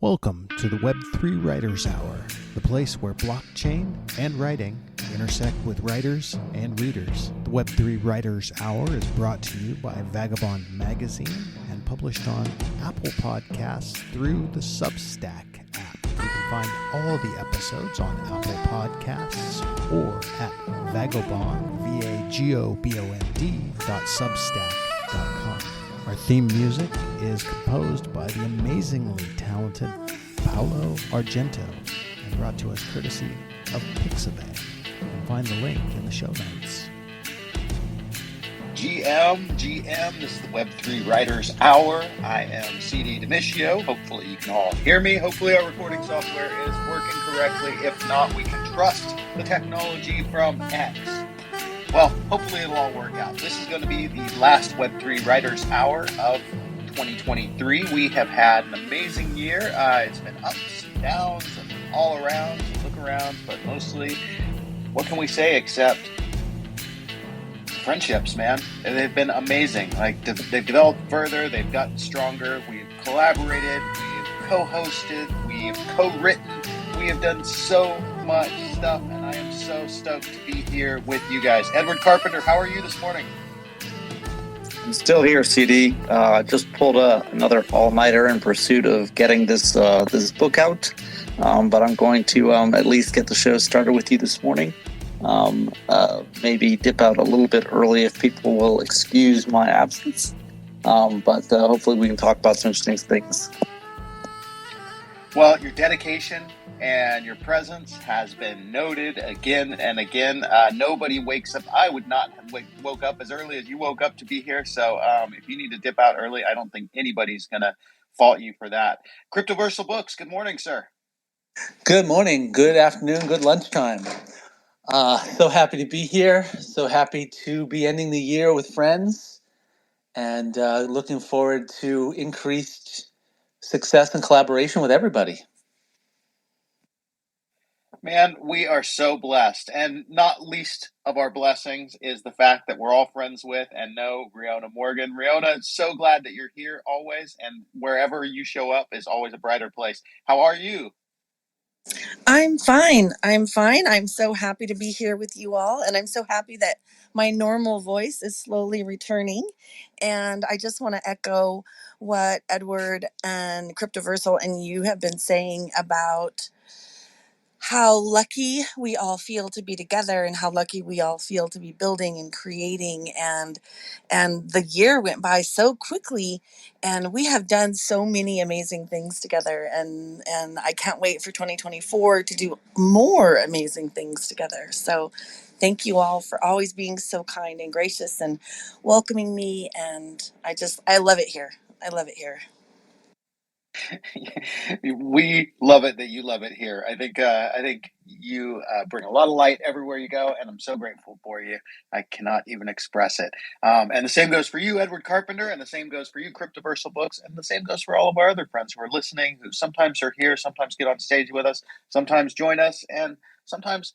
Welcome to the Web3 Writers Hour, the place where blockchain and writing intersect with writers and readers. The Web3 Writers Hour is brought to you by Vagabond Magazine and published on Apple Podcasts through the Substack app. You can find all the episodes on Apple Podcasts or at vagabond, vagobond.substack.com. Our theme music is composed by the amazingly talented Paolo Argento and brought to us courtesy of Pixabay. You can find the link in the show notes. GM, this is the Web3 Writers Hour. I am CD Demiscio. Hopefully you can all hear me. Hopefully our recording software is working correctly. If not, we can trust the technology from X. Well, hopefully it'll all work out. This is going to be the last Web3 Writers Hour of 2023. We have had an amazing year. It's been ups and downs and all around, look around, but mostly, what can we say except friendships, man. They've been amazing. Like, they've developed further, they've gotten stronger, we've collaborated, we've co-hosted, we've co-written, we have done so much stuff, and I am so stoked to be here with you guys. Edward Carpenter, how are you this morning? I'm still here, CD. I just pulled another all-nighter in pursuit of getting this book out, but I'm going to at least get the show started with you this morning. Maybe dip out a little bit early if people will excuse my absence, but hopefully we can talk about some interesting things. Well, your dedication and your presence has been noted again and again. Nobody wakes up. I would not have woke up as early as you woke up to be here. So if you need to dip out early, I don't think anybody's going to fault you for that. Cryptoversal Books, good morning, sir. Good morning, good afternoon, good lunchtime. So happy to be here. So happy to be ending the year with friends and looking forward to increased success and collaboration with everybody. Man, we are so blessed, and not least of our blessings is the fact that we're all friends with and know Riona Morgan. Riona, so glad that you're here always, and wherever you show up is always a brighter place. How are you? I'm fine. I'm so happy to be here with you all, and I'm so happy that my normal voice is slowly returning. And I just want to echo what Edward and Cryptoversal and you have been saying about how lucky we all feel to be together and how lucky we all feel to be building and creating, and the year went by so quickly and we have done so many amazing things together, and I can't wait for 2024 to do more amazing things together. So thank you all for always being so kind and gracious and welcoming me, and I love it here. I love it here. We love it that you love it here. I think you bring a lot of light everywhere you go, and I'm so grateful for you. I cannot even express it. And the same goes for you, Edward Carpenter, and the same goes for you, Cryptoversal Books, and the same goes for all of our other friends who are listening, who sometimes are here, sometimes get on stage with us, sometimes join us, and sometimes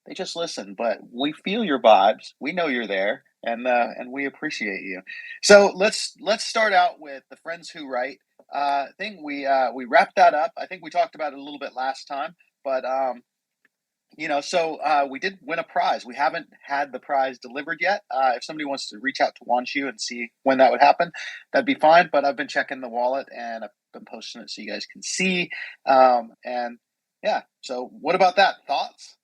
they just listen. But we feel your vibes. We know you're there, and we appreciate you. So let's start out with the Friends Who Write thing. We wrapped that up. I think we talked about it a little bit last time, but we did win a prize. We haven't had the prize delivered yet. If somebody wants to reach out to Wanshu and see when that would happen, that'd be fine. But I've been checking the wallet and I've been posting it so you guys can see. So what about that? Thoughts?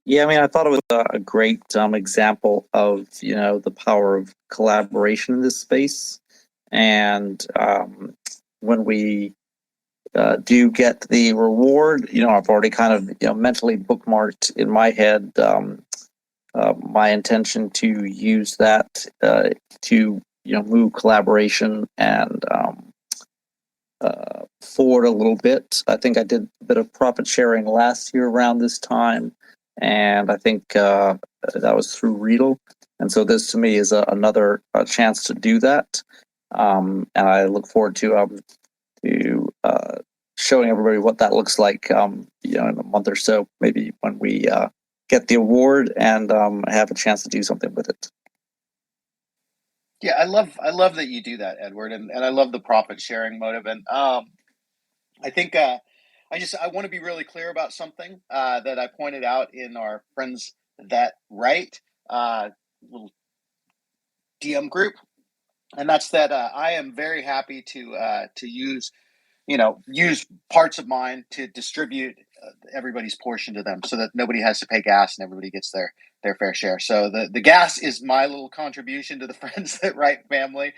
Yeah, I mean, I thought it was a great example of the power of collaboration in this space, and when we do get the reward, I've already kind of mentally bookmarked in my head my intention to use that to move collaboration and forward a little bit. I think I did a bit of profit sharing last year around this time, and I think that was through Readle. And so this to me is another chance to do that. And I look forward to showing everybody what that looks like, in a month or so, maybe when we get the award and have a chance to do something with it. Yeah, I love that you do that, Edward, and I love the profit sharing motive. And I think I want to be really clear about something that I pointed out in our Friends That Write little DM group, and that's that I am very happy to use parts of mine to distribute everybody's portion to them, so that nobody has to pay gas and everybody gets their fair share. So the gas is my little contribution to the Friends That Write family.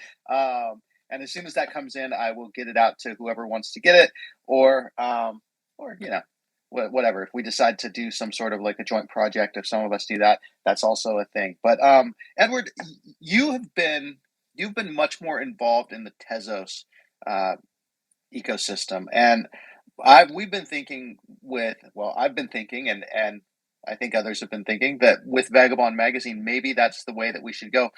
And as soon as that comes in, I will get it out to whoever wants to get it, or whatever. If we decide to do some sort of like a joint project, if some of us do that, that's also a thing. But Edward, you've been much more involved in the Tezos uh, ecosystem, and I've been thinking, and I think others have been thinking that with Vagabond Magazine, maybe that's the way that we should go.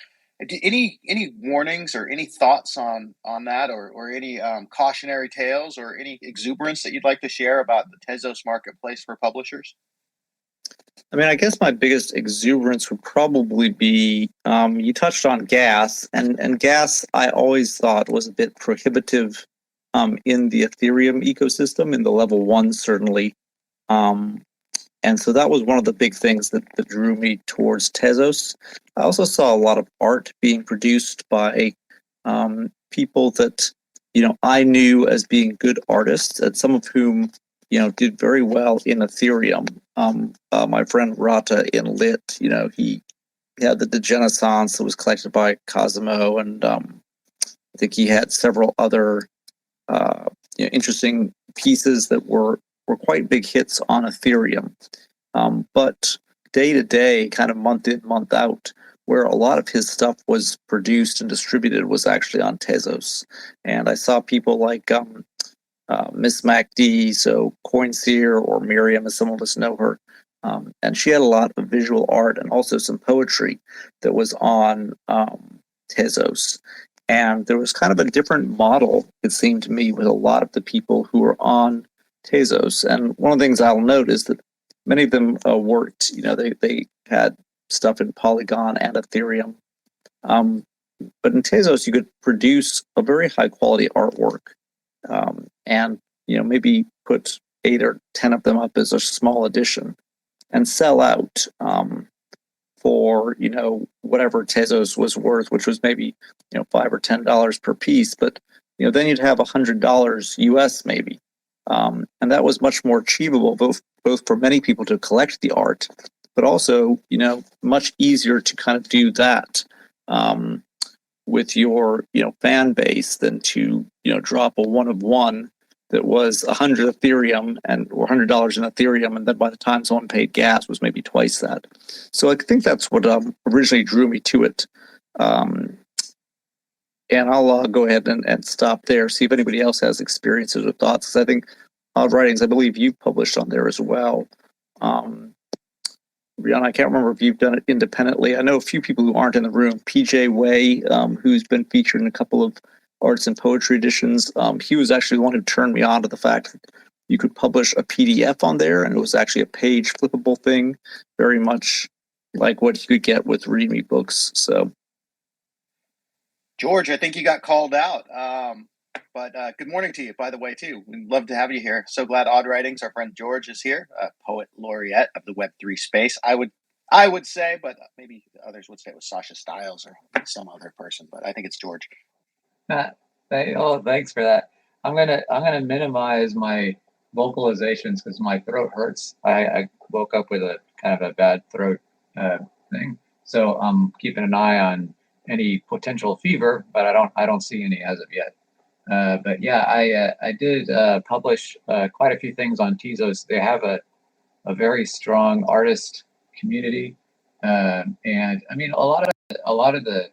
Any warnings or any thoughts on that, or any cautionary tales or any exuberance that you'd like to share about the Tezos marketplace for publishers? I mean, I guess my biggest exuberance would probably be you touched on gas, and gas I always thought was a bit prohibitive in the Ethereum ecosystem, in the level one certainly. And so that was one of the big things that drew me towards Tezos. I also saw a lot of art being produced by people that I knew as being good artists, and some of whom did very well in Ethereum. My friend Rata in Lit, he had the Degenaissance that was collected by Cosimo, and I think he had several other interesting pieces that were quite big hits on Ethereum. But day to day, kind of month in, month out, where a lot of his stuff was produced and distributed was actually on Tezos. And I saw people like Miss MacD, so Coinseer, or Miriam, as some of us know her. And she had a lot of visual art and also some poetry that was on Tezos. And there was kind of a different model, it seemed to me, with a lot of the people who were on Tezos. And one of the things I'll note is that many of them worked, they had stuff in Polygon and Ethereum. But in Tezos, you could produce a very high quality artwork and maybe put 8 or 10 of them up as a small edition and sell out for whatever Tezos was worth, which was maybe $5 or $10 per piece. But then you'd have $100 US maybe, and that was much more achievable, both for many people to collect the art, but also much easier to kind of do that with your fan base than to drop a one of one that was 100 Ethereum or $100 in Ethereum, and then by the time someone paid gas was maybe twice that. So I think that's what originally drew me to it. And I'll go ahead and stop there, see if anybody else has experiences or thoughts, because I think Odd Writings, I believe you've published on there as well. Rihanna, I can't remember if you've done it independently. I know a few people who aren't in the room. PJ Way, who's been featured in a couple of arts and poetry editions, he was actually the one who turned me on to the fact that you could publish a PDF on there, and it was actually a page flippable thing, very much like what you could get with README books. So, George, I think you got called out. But good morning to you, by the way, too. We'd love to have you here. So glad Odd Writings, our friend George, is here, poet laureate of the Web3 space. I would say, but maybe others would say it was Sasha Stiles or some other person, but I think it's George. Thanks for that. I'm gonna minimize my vocalizations because my throat hurts. I woke up with a kind of a bad throat thing, so I'm keeping an eye on any potential fever, but I don't see any as of yet. But yeah, I did publish quite a few things on Tezos. They have a very strong artist community, and I mean a lot of the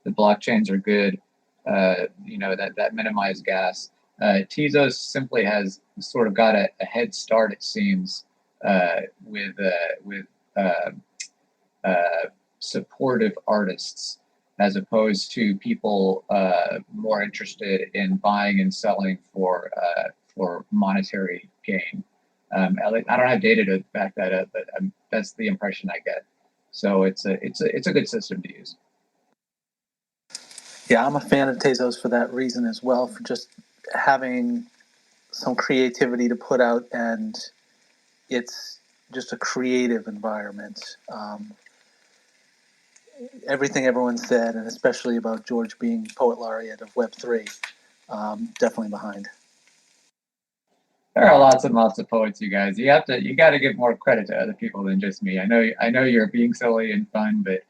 blockchains are good. That minimize gas. Tezos simply has sort of got a head start, it seems, with supportive artists, as opposed to people more interested in buying and selling for monetary gain. I don't have data to back that up, but that's the impression I get. So it's a good system to use. Yeah, I'm a fan of Tezos for that reason as well, for just having some creativity to put out, and it's just a creative environment. Everything everyone said, and especially about George being poet laureate of Web3, definitely behind. There are lots and lots of poets, you guys. You got to give more credit to other people than just me. I know you're being silly and fun, but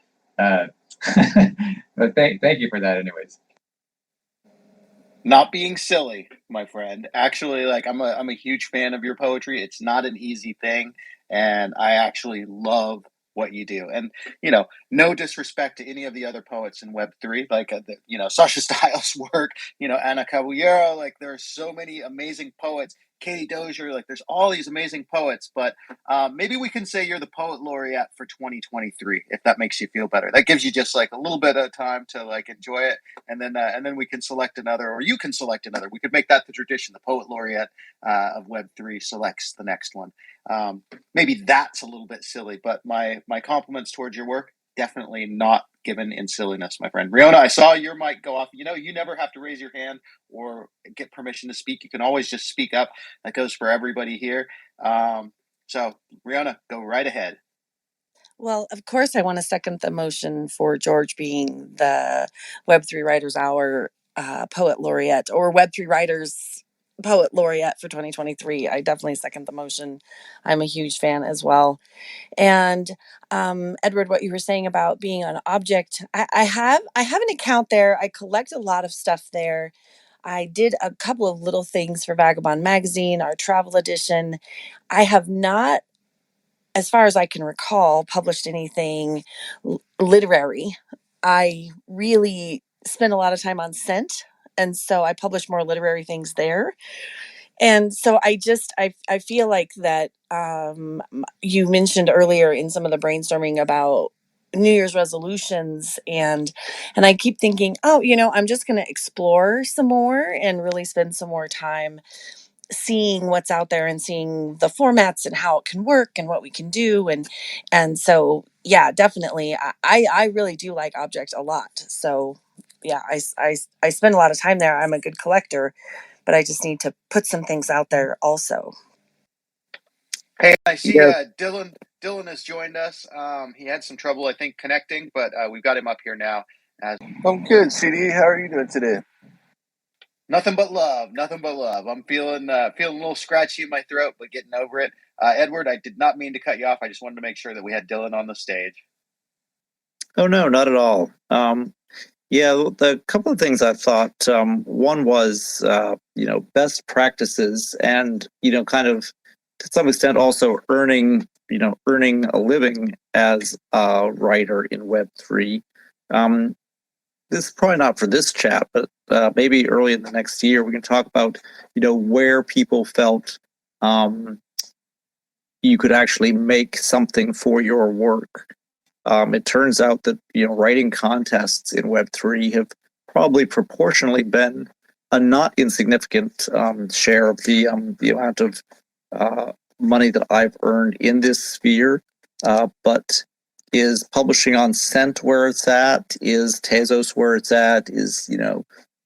but thank you for that, anyways. Not being silly, my friend. Actually, like I'm a huge fan of your poetry. It's not an easy thing, and I actually love what you do. And no disrespect to any of the other poets in Web3, like Sasha Styles' work, Anna Caballero. Like there are so many amazing poets. Katie Dozier, like there's all these amazing poets, but maybe we can say you're the poet laureate for 2023, if that makes you feel better. That gives you just like a little bit of time to like enjoy it, and then we can select another, or you can select another. We could make that the tradition. The poet laureate of Web3 selects the next one. Maybe that's a little bit silly, but my compliments towards your work, definitely not given in silliness, my friend. Riona, I saw your mic go off. You never have to raise your hand or get permission to speak. You can always just speak up. That goes for everybody here. So, Riona, go right ahead. Well, of course, I want to second the motion for George being the Web3 Writers Hour Poet Laureate, or Web3 Writers Poet Laureate for 2023. I definitely second the motion. I'm a huge fan as well. And Edward, what you were saying about being on Object, I have an account there. I collect a lot of stuff there. I did a couple of little things for Vagabond Magazine, our travel edition. I have not, as far as I can recall, published anything literary. I really spent a lot of time on Scent, and so I published more literary things there. And so I feel like that you mentioned earlier in some of the brainstorming about New Year's resolutions, and I keep thinking, oh, I'm just going to explore some more and really spend some more time seeing what's out there and seeing the formats and how it can work and what we can do, and so yeah, definitely I really do like Object a lot. So yeah, I spend a lot of time there. I'm a good collector, but I just need to put some things out there also. Hey, I see Yeah. Dylan. Dylan has joined us. He had some trouble, I think, connecting, but we've got him up here now. I'm good, CD. How are you doing today? Nothing but love. Nothing but love. I'm feeling a little scratchy in my throat, but getting over it. Edward, I did not mean to cut you off. I just wanted to make sure that we had Dylan on the stage. Oh no, not at all. Yeah, the couple of things I thought. One was best practices, and kind of to some extent also earning a living as a writer in Web3. This is probably not for this chat, but maybe early in the next year we can talk about where people felt you could actually make something for your work. It turns out that writing contests in Web3 have probably proportionally been a not insignificant share of the amount of money that I've earned in this sphere. But is publishing on Cent where it's at? Is Tezos where it's at? Is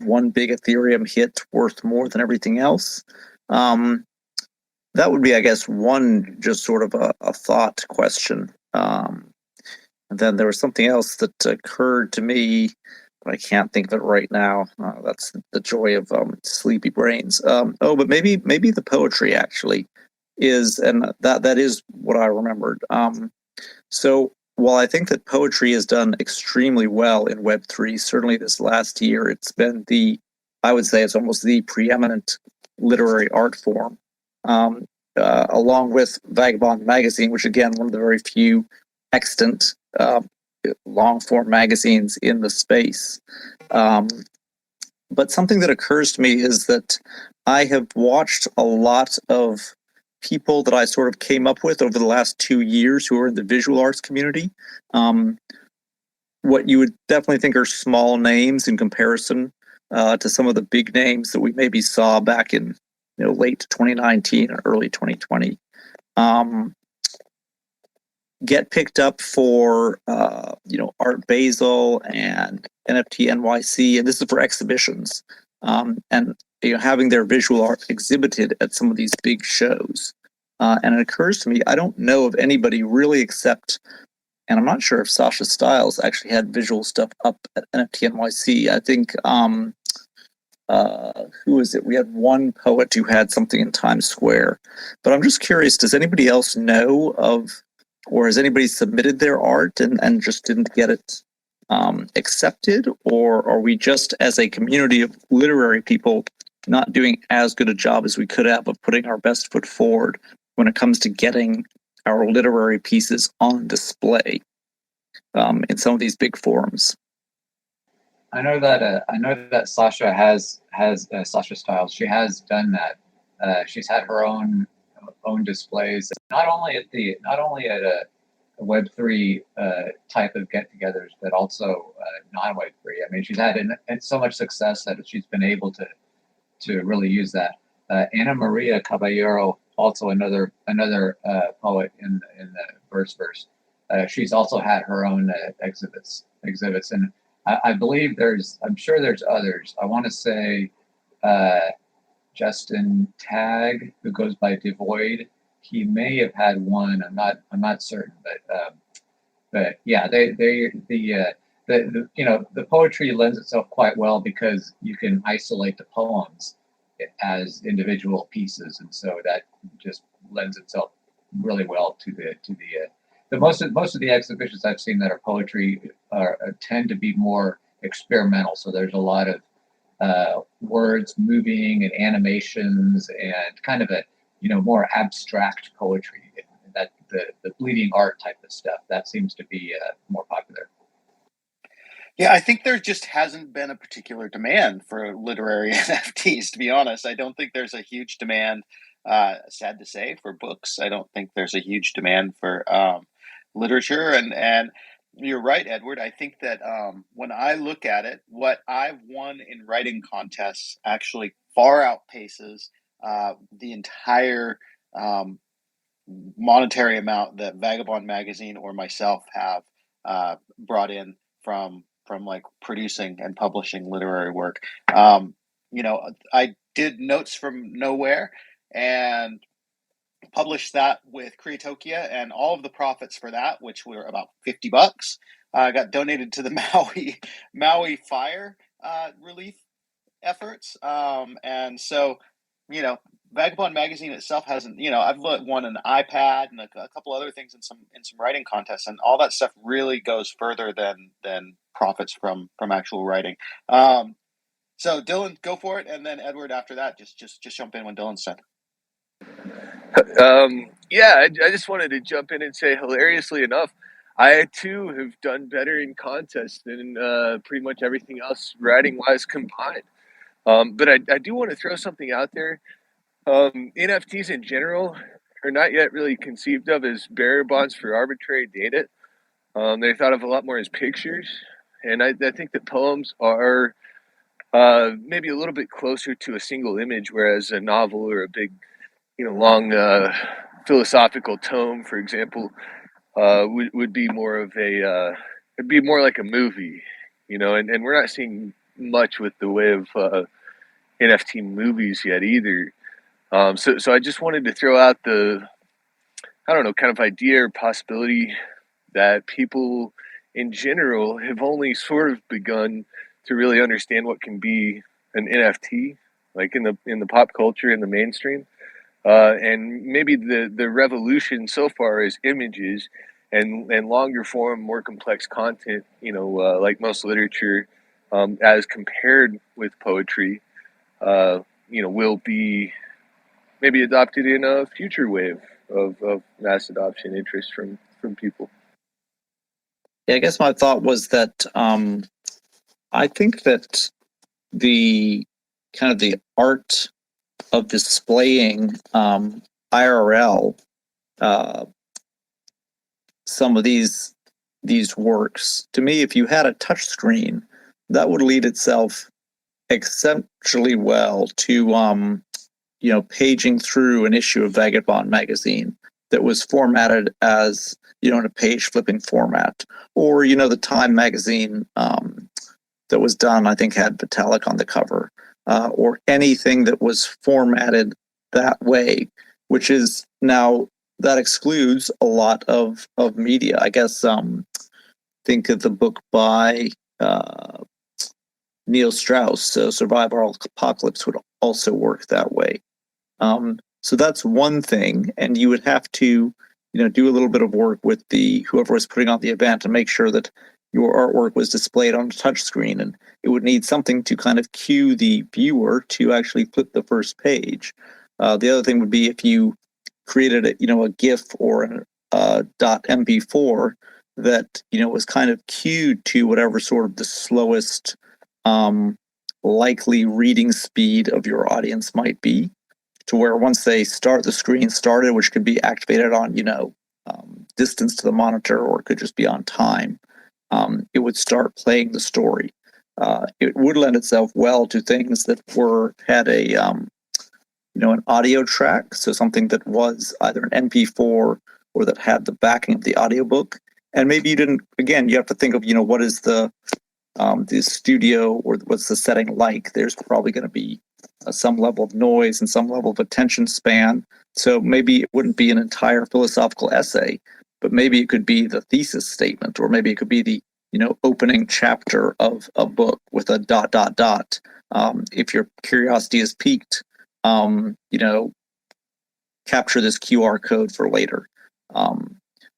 one big Ethereum hit worth more than everything else? That would be, I guess, one just sort of a thought question. And then there was something else that occurred to me, but I can't think of it right now. That's the joy of sleepy brains. But maybe the poetry actually is, and that is what I remembered. So while I think that poetry has done extremely well in Web3, certainly this last year, it's been I would say it's almost the preeminent literary art form, along with Vagabond Magazine, which again, one of the very few extant long form magazines in the space. But something that occurs to me is that I have watched a lot of people that I sort of came up with over the last 2 years who are in the visual arts community. What you would definitely think are small names in comparison to some of the big names that we maybe saw back in late 2019 and early 2020. Get picked up for Art Basel and NFT NYC, and this is for exhibitions. And having their visual art exhibited at some of these big shows. And it occurs to me, I don't know of anybody really except, and I'm not sure if Sasha Styles actually had visual stuff up at NFT NYC. I think, who is it? We had one poet who had something in Times Square. But I'm just curious, does anybody else know of, or has anybody submitted their art and just didn't get it accepted? Or are we just, as a community of literary people, not doing as good a job as we could have of putting our best foot forward when it comes to getting our literary pieces on display in some of these big forums? I know that Sasha has Sasha Styles. She has done that. She's had her own displays, not only at a Web3 type of get-togethers, but also non-Web3. I mean, she's had so much success that she's been able to really use that. Ana Maria Caballero, also another poet in the verse. She's also had her own exhibits, and I believe I'm sure there's others. I want to say Justin Tagg, who goes by Devoid. He may have had one. I'm not certain, but yeah, the poetry lends itself quite well because you can isolate the poems as individual pieces, and so that just lends itself really well to the most of the exhibitions I've seen that are poetry tend to be more experimental. So there's a lot of words moving and animations and kind of a more abstract poetry. That the bleeding art type of stuff that seems to be more popular. Yeah, I think there just hasn't been a particular demand for literary NFTs, to be honest. I don't think there's a huge demand, sad to say, for books. I don't think there's a huge demand for literature. And you're right, Edward. I think that when I look at it, what I've won in writing contests actually far outpaces the entire monetary amount that Vagabond Magazine or myself have brought in from like producing and publishing literary work. I did Notes from Nowhere and published that with Creatokia, and all of the profits for that, which were about $50, got donated to the Maui fire relief efforts. And so, Vagabond Magazine itself hasn't, I've won an iPad and a couple other things in some writing contests, and all that stuff really goes further than profits from actual writing. So Dylan, go for it, and then Edward after that, just jump in when Dylan's done. I just wanted to jump in and say, hilariously enough, I too have done better in contests than pretty much everything else writing wise combined. But I do want to throw something out there. NFTs in general are not yet really conceived of as bearer bonds for arbitrary data. They're thought of a lot more as pictures. And I think that poems are maybe a little bit closer to a single image, whereas a novel or a big, long philosophical tome, for example, would be more of it'd be more like a movie, and we're not seeing much with the way of NFT movies yet either. So I just wanted to throw out kind of idea or possibility that people in general have only sort of begun to really understand what can be an NFT, like in the pop culture in the mainstream. And maybe the revolution so far is images and longer form, more complex content, like most literature, as compared with poetry, will be maybe adopted in a future wave of mass adoption interest from people. Yeah, I guess my thought was that I think that the kind of the art of displaying IRL some of these works, to me, if you had a touch screen, that would lead itself exceptionally well to paging through an issue of Vagabond magazine that was formatted as in a page flipping format, or the Time magazine that was done, I think, had Vitalik on the cover. or anything that was formatted that way, which is now that excludes a lot of media. I guess think of the book by Neil Strauss, so Survival Apocalypse would also work that way. So that's one thing, and you would have to, do a little bit of work with the whoever was putting on the event to make sure that your artwork was displayed on a touch screen, and it would need something to kind of cue the viewer to actually flip the first page. The other thing would be if you created a GIF or a .mp4 that was kind of cued to whatever sort of the slowest likely reading speed of your audience might be, to where once they start, the screen started, which could be activated on distance to the monitor, or it could just be on time, it would start playing the story. It would lend itself well to things that had a an audio track, so something that was either an MP4 or that had the backing of the audiobook. And maybe you have to think of what is the studio, or what's the setting like. There's probably going to be some level of noise and some level of attention span. So maybe it wouldn't be an entire philosophical essay, but maybe it could be the thesis statement, or maybe it could be the opening chapter of a book with a ... If your curiosity is piqued, capture this QR code for later.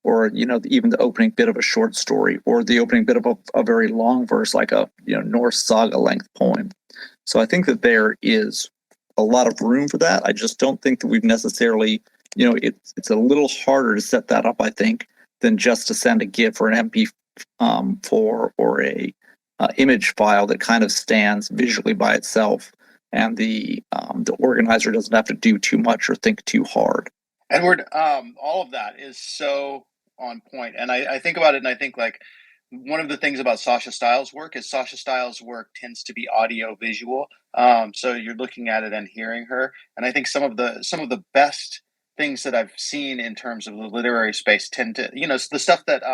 Or even the opening bit of a short story, or the opening bit of a very long verse, like a Norse saga length poem. So I think that there is a lot of room for that. I just don't think that we've necessarily, it's a little harder to set that up, I think, than just to send a GIF or an MP4 or a image file that kind of stands visually by itself, and the organizer doesn't have to do too much or think too hard. Edward, all of that is so on point. And I think about it, and I think like one of the things about Sasha Stiles' work is Sasha Stiles' work tends to be audio visual. So you're looking at it and hearing her. And I think some of the best things that I've seen in terms of the literary space tend to, the stuff that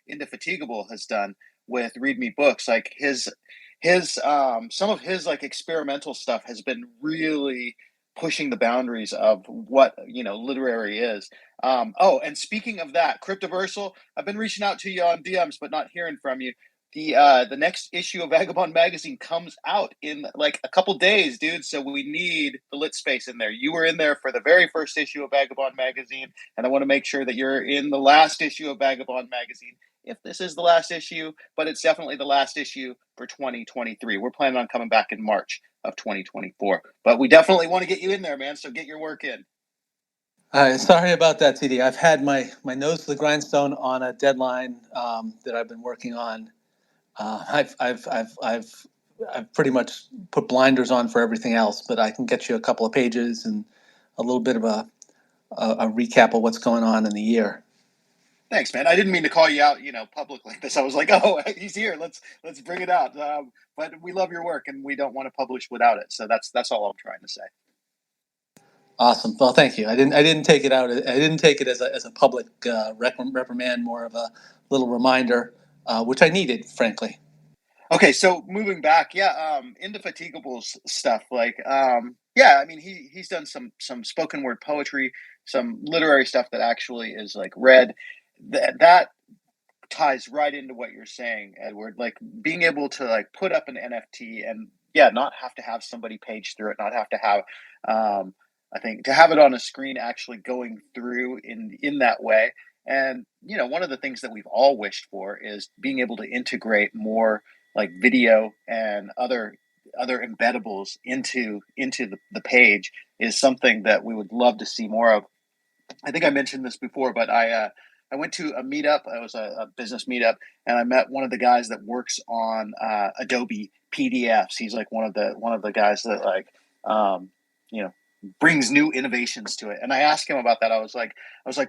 Indefatigable has done with Read Me Books, like his some of his like experimental stuff has been really pushing the boundaries of what literary is. And speaking of that, Cryptoversal, I've been reaching out to you on DMs but not hearing from you. The next issue of Vagabond magazine comes out in like a couple days, dude, so we need the lit space in there. You were in there for the very first issue of Vagabond magazine, and I want to make sure that you're in the last issue of Vagabond magazine, if this is the last issue, but it's definitely the last issue for 2023. We're planning on coming back in March of 2024, but we definitely want to get you in there, man, so get your work in. Sorry about that, TD. I've had my nose to the grindstone on a deadline that I've been working on. I've pretty much put blinders on for everything else, but I can get you a couple of pages and a little bit of a recap of what's going on in the year. Thanks, man. I didn't mean to call you out, public like this. I was like, oh, he's here. Let's bring it out. But we love your work, and we don't want to publish without it. So that's all I'm trying to say. Awesome. Well, thank you. I didn't take it out. I didn't take it as a public reprimand, more of a little reminder, which I needed, frankly. Okay, so moving back, Indefatigable's stuff, like, I mean, he's done some spoken word poetry, some literary stuff that actually is like read. That ties right into what you're saying, Edward. Like being able to like put up an NFT and not have to have somebody page through it, not have to have, I think, to have it on a screen actually going through in that way. And one of the things that we've all wished for is being able to integrate more like video and other embeddables into the page is something that we would love to see more of. I think I mentioned this before, but I went to a meetup. It was a business meetup, and I met one of the guys that works on Adobe PDFs. He's like one of the guys that like brings new innovations to it. And I asked him about that. I was like,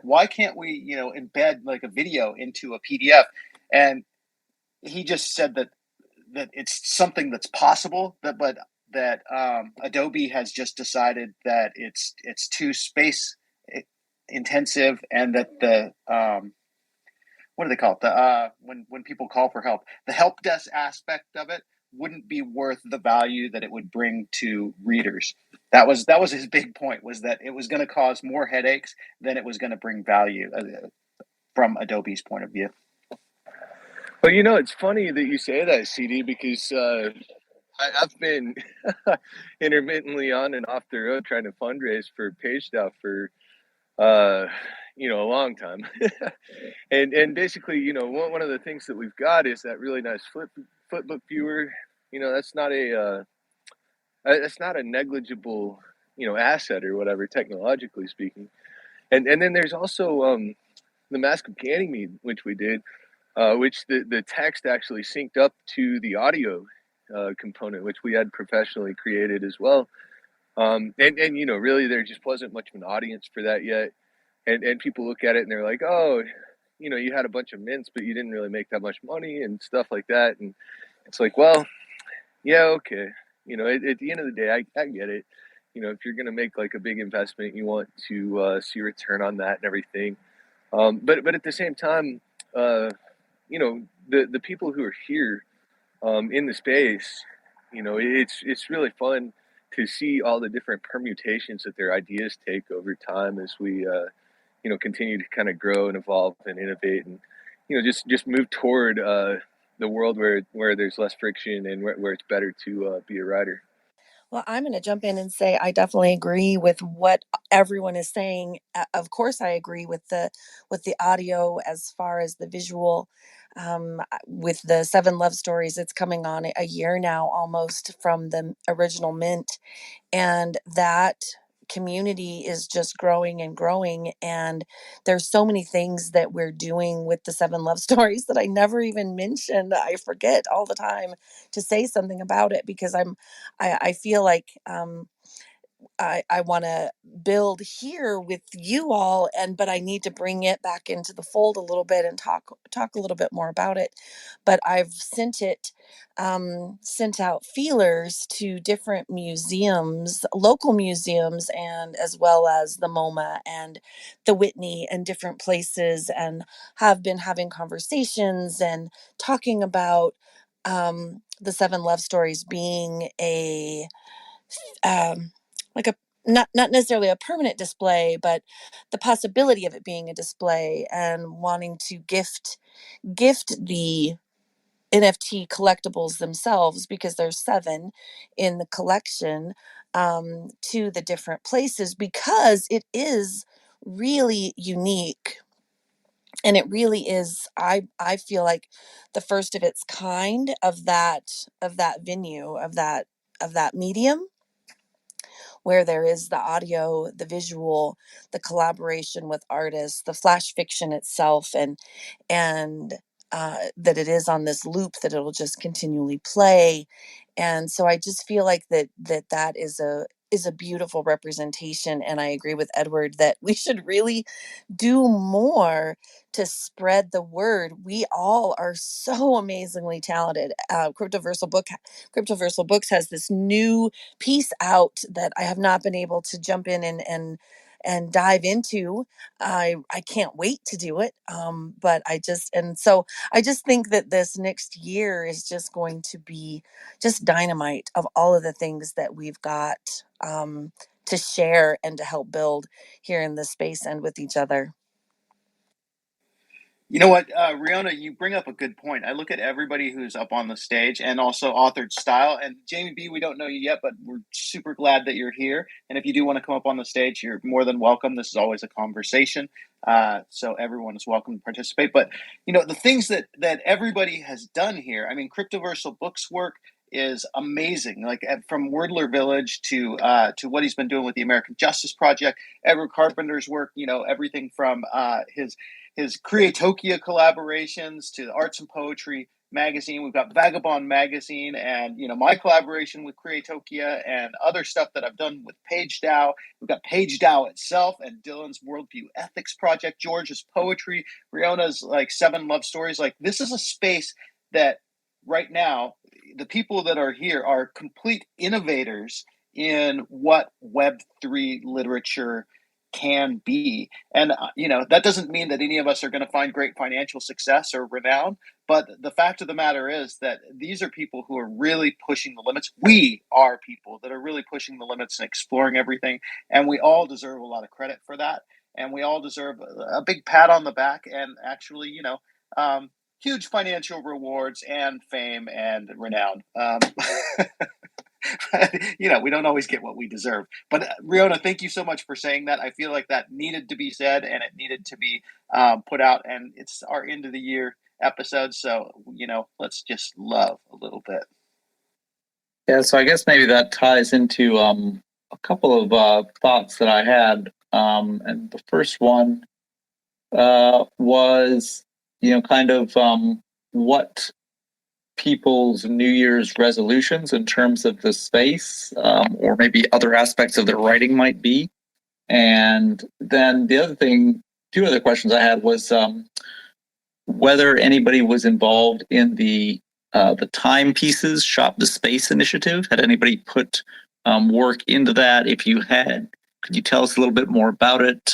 why can't we embed like a video into a PDF? And he just said that it's something that's possible. But Adobe has just decided that it's too space intensive, and that the what do they call it? The when people call for help, the help desk aspect of it wouldn't be worth the value that it would bring to readers. That was his big point, was that it was going to cause more headaches than it was going to bring value from Adobe's point of view. Well, you know, it's funny that you say that, CD, because I've been intermittently on and off the road trying to fundraise for PageDAO for you know, a long time. And basically, you know, one of the things that we've got is that really nice flipbook viewer. You know, that's not a negligible, you know, asset or whatever, technologically speaking. And then there's also the Mask of Ganymede, which we did, which the text actually synced up to the audio component, which we had professionally created as well. And you know, really, there just wasn't much of an audience for that yet. And people look at it and they're like, oh, you know, you had a bunch of mints, but you didn't really make that much money and stuff like that. And it's like, well, yeah, okay. You know, at the end of the day, I get it. You know, if you're going to make like a big investment, you want to see a return on that and everything. But at the same time, you know, the people who are here in the space, you know, it's really fun to see all the different permutations that their ideas take over time as we you know, continue to kind of grow and evolve and innovate, and you know, just move toward the world where there's less friction and where it's better to be a writer. Well, I'm going to jump in and say I definitely agree with what everyone is saying. Of course, I agree with the audio as far as the visual. With the Seven Love Stories, it's coming on a year now almost from the original mint, and that community is just growing and growing, and there's so many things that we're doing with the Seven Love Stories that I never even mentioned. I forget all the time to say something about it because I feel like I want to build here with you all, but I need to bring it back into the fold a little bit and talk a little bit more about it. But I've sent out feelers to different museums, local museums, and as well as the MoMA and the Whitney and different places, and have been having conversations and talking about the Seven Love Stories being a um, like a not necessarily a permanent display, but the possibility of it being a display, and wanting to gift the NFT collectibles themselves, because there's 7 in the collection, to the different places, because it is really unique, and it really is, I feel like, the first of its kind of that venue, of that medium, where there is the audio, the visual, the collaboration with artists, the flash fiction itself, and that it is on this loop, that it'll just continually play. And so I just feel like that is a beautiful representation. And I agree with Edward that we should really do more to spread the word. We all are so amazingly talented. Cryptoversal Books has this new piece out that I have not been able to jump in and dive into. I can't wait to do it. But I just think that this next year is just going to be just dynamite of all of the things that we've got to share and to help build here in this space and with each other. You know what, Riona, you bring up a good point. I look at everybody who's up on the stage and also authored style. And Jamie B, we don't know you yet, but we're super glad that you're here. And if you do want to come up on the stage, you're more than welcome. This is always a conversation. So everyone is welcome to participate. But, you know, the things that everybody has done here, I mean, Cryptoversal Books' work is amazing. Like from Wordler Village to what he's been doing with the American Justice Project, Edward Carpenter's work, you know, everything from his Creatokia collaborations to the Arts and Poetry magazine. We've got Vagabond magazine, and you know, my collaboration with Creatokia and other stuff that I've done with PageDAO. We've got PageDAO itself and Dylan's Worldview Ethics Project, George's poetry, Riona's like 7 Love Stories. Like, this is a space that right now the people that are here are complete innovators in what Web3 literature can be. And, that doesn't mean that any of us are going to find great financial success or renown. But the fact of the matter is that these are people who are really pushing the limits. We are people that are really pushing the limits and exploring everything. And we all deserve a lot of credit for that. And we all deserve a big pat on the back and actually, huge financial rewards and fame and renown. We don't always get what we deserve. But Riona, thank you so much for saying that. I feel like that needed to be said and it needed to be put out. And it's our end of the year episode. So, let's just love a little bit. Yeah, so I guess maybe that ties into a couple of thoughts that I had. And the first one was, kind of what people's New Year's resolutions in terms of the space or maybe other aspects of their writing might be. And then the other thing, two other questions I had was whether anybody was involved in the timepieces Shop the Space initiative. Had anybody put work into that? If you had, could you tell us a little bit more about it?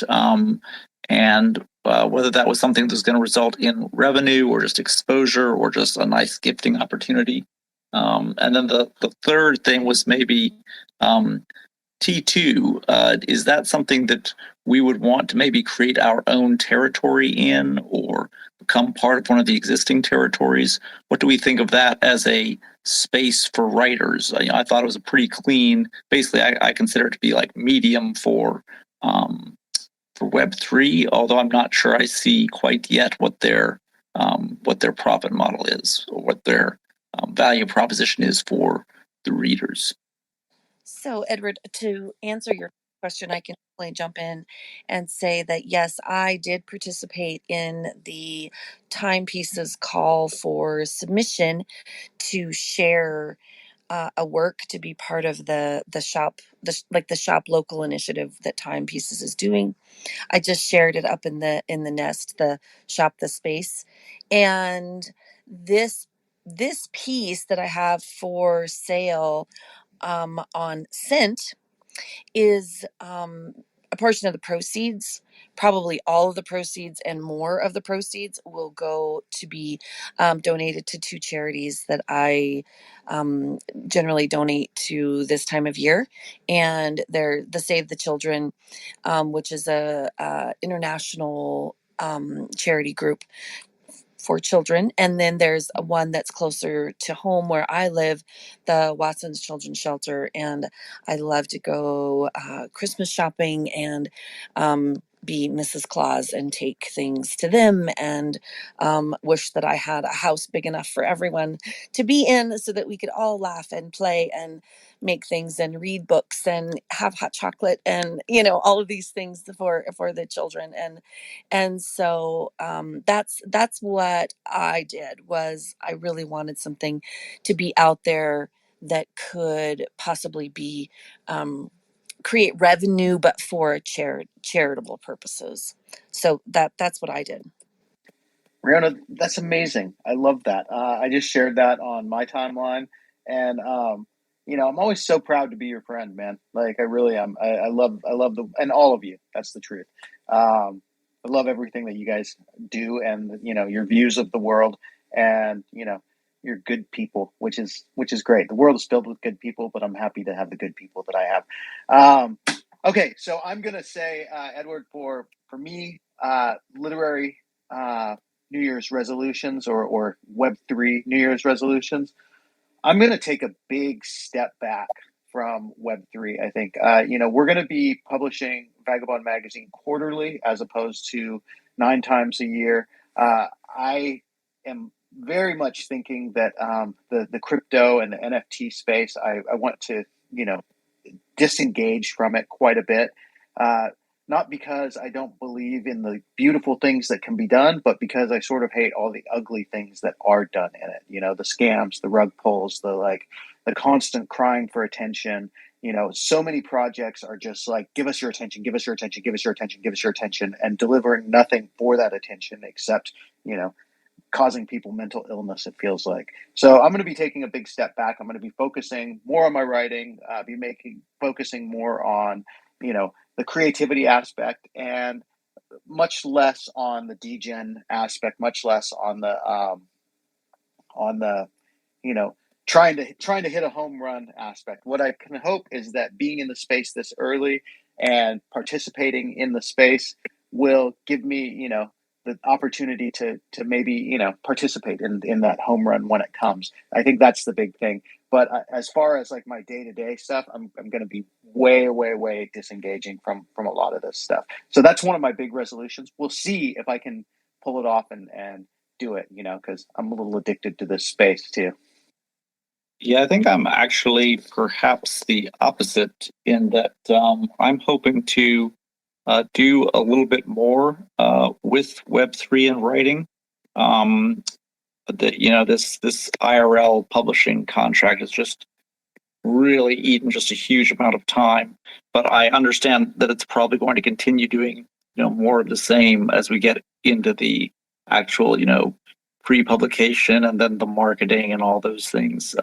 And whether that was something that was going to result in revenue or just exposure or just a nice gifting opportunity. And then the third thing was maybe T2. Is that something that we would want to maybe create our own territory in or become part of one of the existing territories? What do we think of that as a space for writers? I thought it was a pretty clean, basically I consider it to be like medium for Web3, although I'm not sure I see quite yet what their profit model is or what their value proposition is for the readers. So, Edward, to answer your question, I can definitely jump in and say that yes, I did participate in the timepieces call for submission to share a work to be part of the shop, the shop local initiative that Timepieces is doing. I just shared it up in the nest, the Shop the Space, and this piece that I have for sale on Scent is a portion of the proceeds. Probably all of the proceeds and more of the proceeds will go to be donated to two charities that I generally donate to this time of year, and they're the Save the Children, which is a international charity group for children. And then there's one that's closer to home where I live, the Watson's Children's Shelter. And I love to go Christmas shopping and be Mrs. Claus and take things to them and wish that I had a house big enough for everyone to be in so that we could all laugh and play and make things and read books and have hot chocolate and all of these things for the children. And so that's what I did. Was I really wanted something to be out there that could possibly be create revenue, but for charitable purposes. So that's what I did. Riona, that's amazing. I love that. I just shared that on my timeline, and I'm always so proud to be your friend, man. Like I really am. I love and all of you. That's the truth. I love everything that you guys do, and your views of the world, and you're good people, which is great. The world is filled with good people, but I'm happy to have the good people that I have. Okay, so I'm gonna say, Edward, for me, literary. New Year's resolutions or Web3 New Year's resolutions, I'm going to take a big step back from Web3. I think, we're going to be publishing Vagabond Magazine quarterly as opposed to 9 times a year. I am very much thinking that the crypto and the NFT space, I want to, disengage from it quite a bit. Not because I don't believe in the beautiful things that can be done, but because I sort of hate all the ugly things that are done in it. The scams, the rug pulls, the constant crying for attention. So many projects are just like, give us your attention, give us your attention, give us your attention, give us your attention, and delivering nothing for that attention except, causing people mental illness, it feels like. So I'm going to be taking a big step back. I'm going to be focusing more on my writing, focusing more on, the creativity aspect, and much less on the degen aspect, much less on the you know trying to hit a home run aspect. What I can hope is that being in the space this early and participating in the space will give me the opportunity to maybe participate in that home run when it comes. I think that's the big thing. But as far as like my day-to-day stuff, I'm going to be way disengaging from a lot of this stuff. So that's one of my big resolutions. We'll see if I can pull it off and do it, because I'm a little addicted to this space too. Yeah, I think I'm actually perhaps the opposite in that I'm hoping to do a little bit more with Web3 and writing. This IRL publishing contract is just really eaten just a huge amount of time. But I understand that it's probably going to continue doing more of the same as we get into the actual pre-publication and then the marketing and all those things.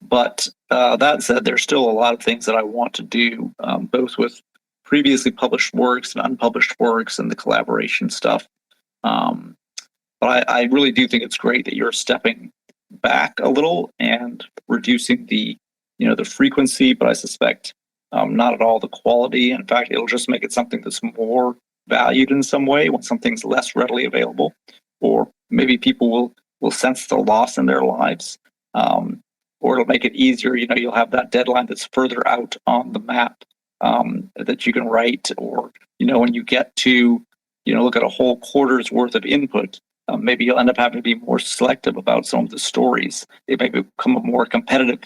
But that said, there's still a lot of things that I want to do, both with previously published works and unpublished works and the collaboration stuff. But I really do think it's great that you're stepping back a little and reducing the frequency, but I suspect not at all the quality. In fact, it'll just make it something that's more valued in some way when something's less readily available, or maybe people will sense the loss in their lives. Or it'll make it easier. You'll have that deadline that's further out on the map that you can write, or when you get to look at a whole quarter's worth of input, maybe you'll end up having to be more selective about some of the stories. It may become a more competitive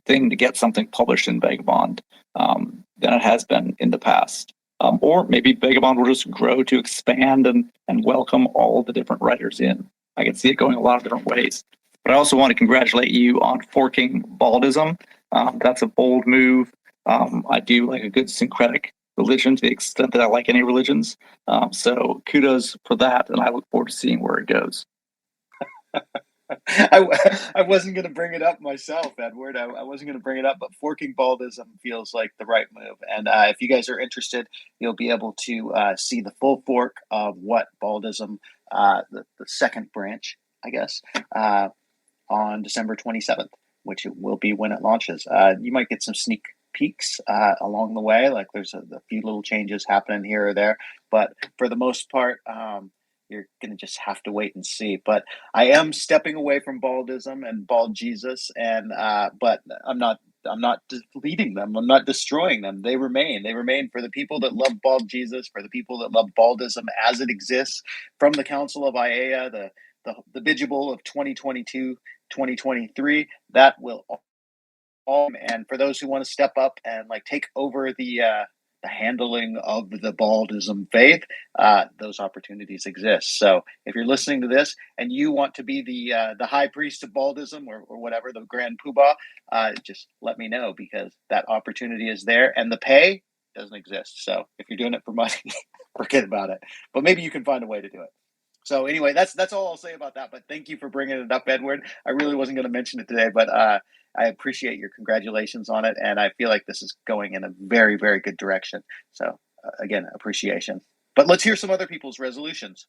thing to get something published in Vagabond than it has been in the past. Or maybe Vagabond will just grow to expand and welcome all the different writers in. I can see it going a lot of different ways. But I also want to congratulate you on forking Baldism. That's a bold move. I do like a good syncretic religion to the extent that I like any religions. So kudos for that, and I look forward to seeing where it goes. I wasn't going to bring it up myself, Edward. I wasn't going to bring it up, but forking Baldism feels like the right move. And if you guys are interested, you'll be able to see the full fork of what Baldism, the second branch, I guess, on December 27th, which it will be when it launches. You might get some sneak peeks along the way. Like there's a few little changes happening here or there, but for the most part, you're going to just have to wait and see. But I am stepping away from Baldism and Bald Jesus, and but I'm not deleting them. I'm not destroying them. They remain. They remain for the people that love Bald Jesus, for the people that love Baldism as it exists from the Council of Aiea, the Bigible of 2022, 2023. That will all, and for those who want to step up and like take over the handling of the Baldism faith, those opportunities exist. So if you're listening to this and you want to be the high priest of Baldism or whatever, the grand poobah, just let me know, because that opportunity is there and the pay doesn't exist. So if you're doing it for money, forget about it. But maybe you can find a way to do it. So anyway, that's all I'll say about that. But thank you for bringing it up, Edward. I really wasn't going to mention it today, but I appreciate your congratulations on it, and I feel like this is going in a very, very good direction. So again, appreciation. But let's hear some other people's resolutions.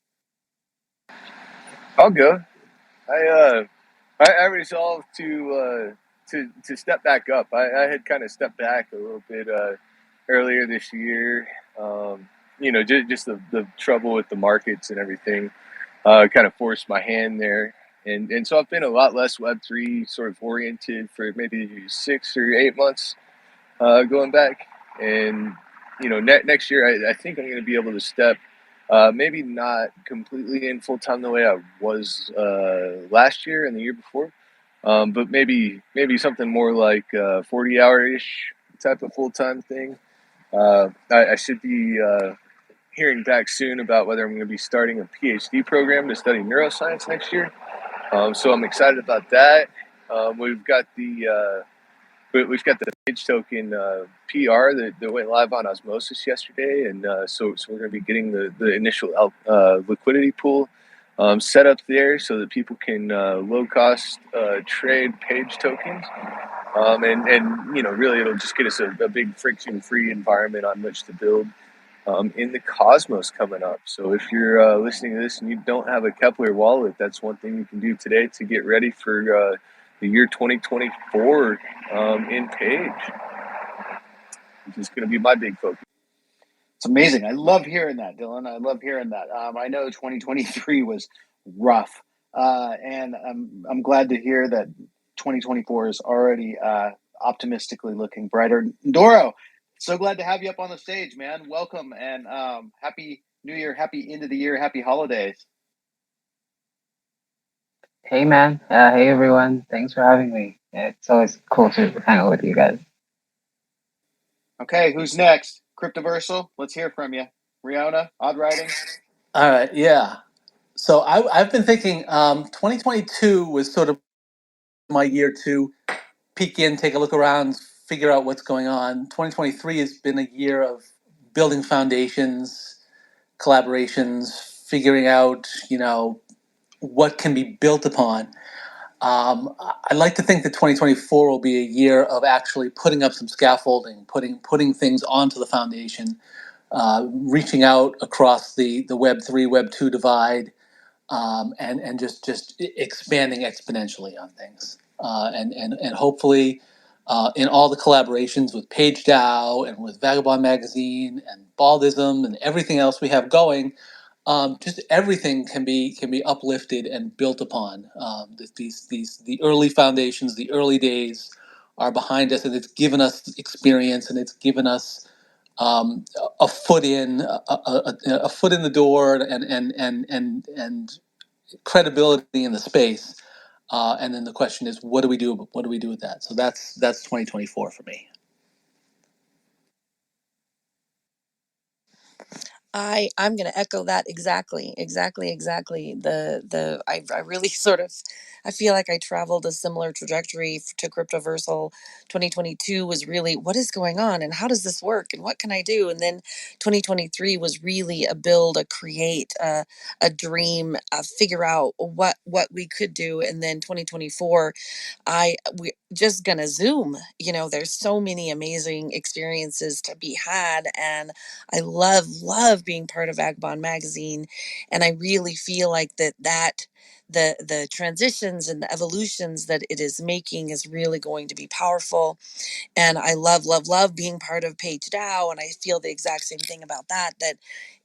I'll go. I resolved to step back up. I had kind of stepped back a little bit earlier this year. Just the trouble with the markets and everything kind of forced my hand there. And so I've been a lot less Web3 sort of oriented for maybe 6 or 8 months going back. And, next year I think I'm going to be able to step maybe not completely in full time the way I was last year and the year before, but maybe something more like 40-hour-ish type of full time thing. I should be hearing back soon about whether I'm going to be starting a PhD program to study neuroscience next year. So I'm excited about that. We've got the page token PR that went live on Osmosis yesterday, and so we're going to be getting the initial liquidity pool set up there so that people can low cost trade page tokens. And really it'll just get us a big friction-free environment on which to build in the cosmos coming up. So if you're listening to this and you don't have a Kepler wallet, that's one thing you can do today to get ready for the year 2024 in Page, which is going to be my big focus. It's amazing. I love hearing that, Dylan. I love hearing that. I know 2023 was rough, and I'm glad to hear that 2024 is already optimistically looking brighter. Doro, so glad to have you up on the stage, man. Welcome, and happy New Year, happy end of the year, happy holidays. Hey man, hey everyone. Thanks for having me. It's always cool to hang out with you guys. Okay, who's next? Cryptoversal, let's hear from you. Riona, Odd Writing. All right, yeah. So I've been thinking 2022 was sort of my year to peek in, take a look around, figure out what's going on. 2023 has been a year of building foundations, collaborations, figuring out, what can be built upon. I like to think that 2024 will be a year of actually putting up some scaffolding, putting things onto the foundation, reaching out across the Web3, Web2 divide, and just expanding exponentially on things, and hopefully in all the collaborations with PageDAO and with Vagabond Magazine and Baldism and everything else we have going, just everything can be uplifted and built upon. The early foundations, the early days are behind us, and it's given us experience, and it's given us a foot in a foot in the door, and credibility in the space. And then the question is, what do we do? What do we do with that? So that's 2024 for me. I'm going to echo that exactly. I really sort of, I feel like I traveled a similar trajectory to Cryptoversal. 2022 was really, what is going on and how does this work and what can I do? And then 2023 was really a build, a create, a dream, figure out what we could do. And then 2024, we just gonna zoom. There's so many amazing experiences to be had, and I love being part of Vagabond Magazine, and I really feel like that the transitions and the evolutions that it is making is really going to be powerful. And I love being part of Page DAO, and I feel the exact same thing about that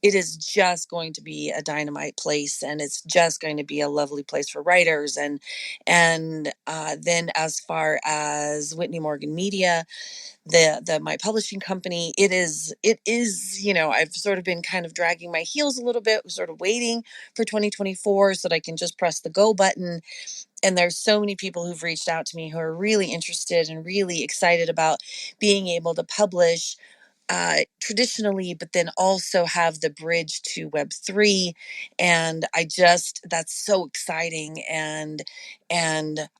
it is just going to be a dynamite place, and it's just going to be a lovely place for writers. And then as far as Whitney Morgan Media, the my publishing company, it is I've sort of been kind of dragging my heels a little bit, sort of waiting for 2024 so that I can just press the go button. And there's so many people who've reached out to me who are really interested and really excited about being able to publish traditionally, but then also have the bridge to Web3. And that's so exciting. And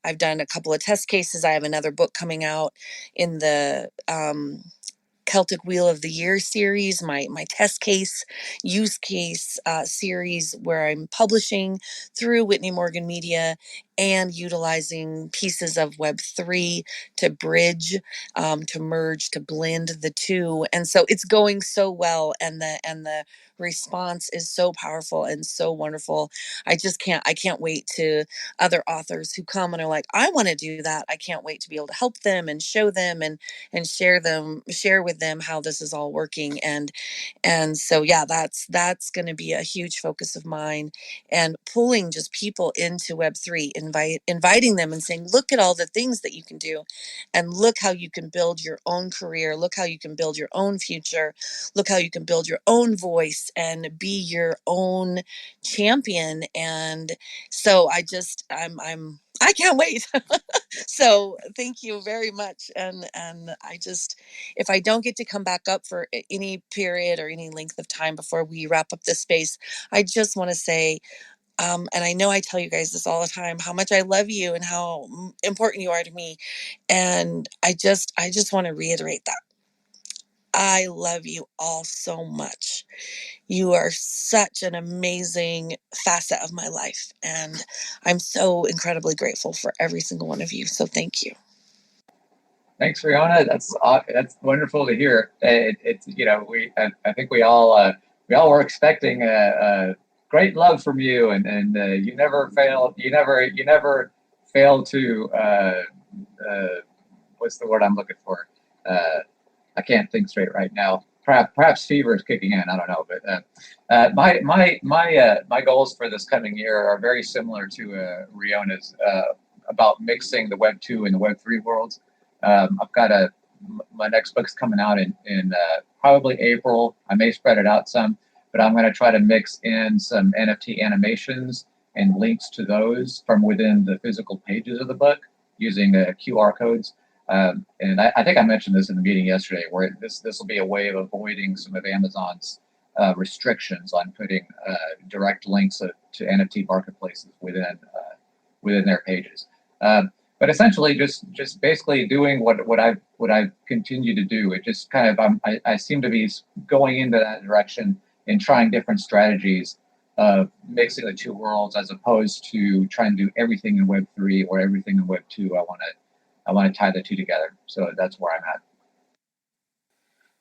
I've done a couple of test cases. I have another book coming out in the Celtic Wheel of the Year series, my test case, use case series, where I'm publishing through Whitney Morgan Media and utilizing pieces of Web3 to bridge, to merge, to blend the two. And so it's going so well, and the response is so powerful and so wonderful. I can't wait to other authors who come and are like, I want to do that. I can't wait to be able to help them and show them and share with them how this is all working. And so yeah, that's going to be a huge focus of mine, and pulling just people into Web3, inviting them and saying, look at all the things that you can do, and look how you can build your own career, look how you can build your own future, look how you can build your own voice and be your own champion. And so I can't wait. So thank you very much. And I just, if I don't get to come back up for any period or any length of time before we wrap up this space, I just want to say, and I know I tell you guys this all the time, how much I love you and how important you are to me. And I just want to reiterate that I love you all so much. You are such an amazing facet of my life, and I'm so incredibly grateful for every single one of you. So thank you. Thanks, Fiona. That's wonderful to hear. It's I think we all were expecting a great love from you, and you never failed. You never failed to what's the word I'm looking for? I can't think straight right now. Perhaps fever is kicking in. I don't know, but my goals for this coming year are very similar to Riona's about mixing the Web 2 and the Web 3 worlds. I've got my next book's coming out in probably April. I may spread it out some, but I'm going to try to mix in some NFT animations and links to those from within the physical pages of the book using QR codes. And I think I mentioned this in the meeting yesterday, where this will be a way of avoiding some of Amazon's restrictions on putting direct links to NFT marketplaces within their pages. But essentially, just basically doing what I've continued to do. It just kind of I seem to be going into that direction and trying different strategies of mixing the two worlds, as opposed to trying to do everything in Web 3 or everything in Web 2. I want to tie the two together. So that's where I'm at.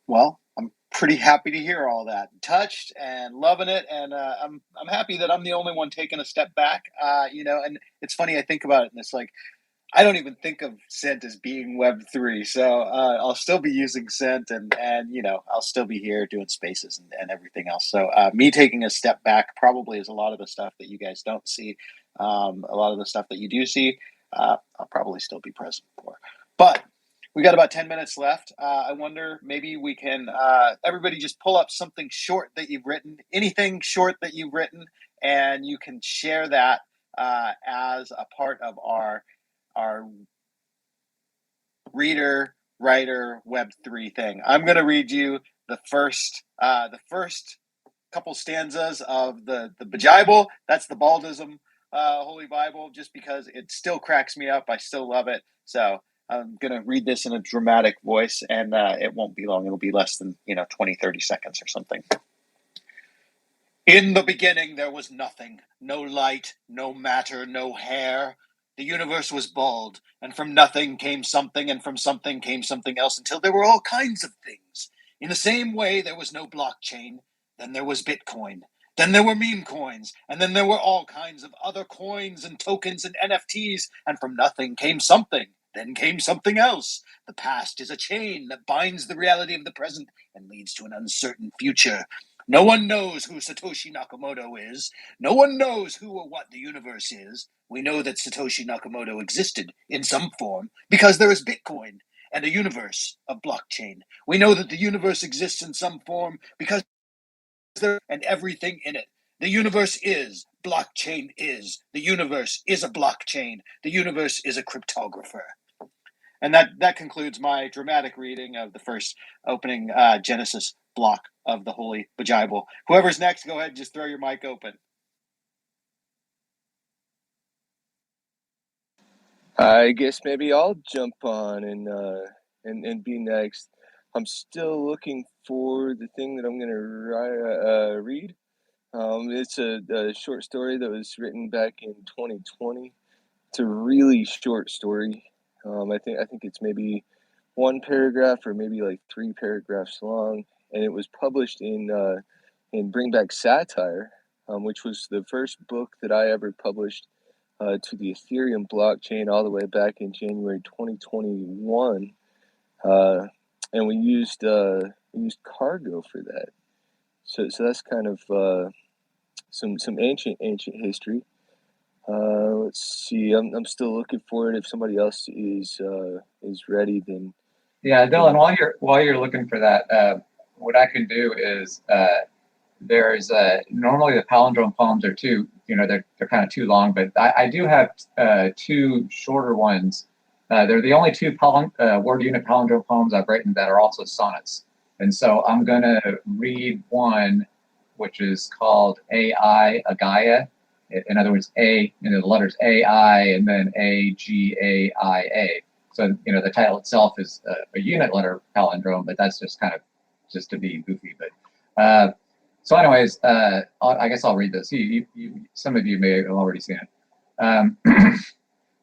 Well, I'm pretty happy to hear all that. Touched and loving it, and I'm happy that I'm the only one taking a step back. And it's funny, I think about it, and it's like I don't even think of Scent as being Web3, so I'll still be using Scent, and I'll still be here doing spaces and everything else. So me taking a step back probably is a lot of the stuff that you guys don't see. A lot of the stuff that you do see, I'll probably still be present for. But we got about 10 minutes left. I wonder, maybe we can, everybody just pull up something short that you've written, anything short that you've written, and you can share that as a part of our reader writer Web3 thing. I'm going to read you the first couple stanzas of the Bible. That's the Baldism Holy Bible, just because it still cracks me up. I still love it. So I'm going to read this in a dramatic voice, and it won't be long. It'll be less than 20, 30 seconds or something. In the beginning there was nothing, no light, no matter, no hair. The universe was bald, and from nothing came something, and from something came something else, until there were all kinds of things. In the same way, there was no blockchain. Then there was Bitcoin. Then there were meme coins, and then there were all kinds of other coins and tokens and NFTs, and from nothing came something. Then came something else. The past is a chain that binds the reality of the present and leads to an uncertain future. No one knows who Satoshi Nakamoto is. No one knows who or what the universe is. We know that Satoshi Nakamoto existed in some form because there is Bitcoin and a universe of blockchain. We know that the universe exists in some form because there and everything in it. The universe is, blockchain is. The universe is a blockchain. The universe is a cryptographer. And that concludes my dramatic reading of the first opening Genesis block of the Holy Bible. Whoever's next, go ahead and just throw your mic open. I guess maybe I'll jump on and be next. I'm still looking for the thing that I'm going to read. It's a short story that was written back in 2020. It's a really short story. I think it's maybe one paragraph or maybe like 3 paragraphs long, and it was published in Bring Back Satire, which was the first book that I ever published to the Ethereum blockchain all the way back in January 2021, and we used cargo for that. So that's kind of some ancient history. Let's see. I'm still looking for it. If somebody else is ready, then yeah, Dylan. While you're looking for that, what I can do is there's normally the palindrome poems are too, they're kind of too long, but I do have 2 shorter ones. They're the only 2 word unit palindrome poems I've written that are also sonnets, and so I'm gonna read one, which is called AI Agaya. In other words, the letters AI and then AGAIA. So, the title itself is a unit letter palindrome, but that's just kind of just to be goofy. But so anyways, I guess I'll read this. Some of you may have already seen it.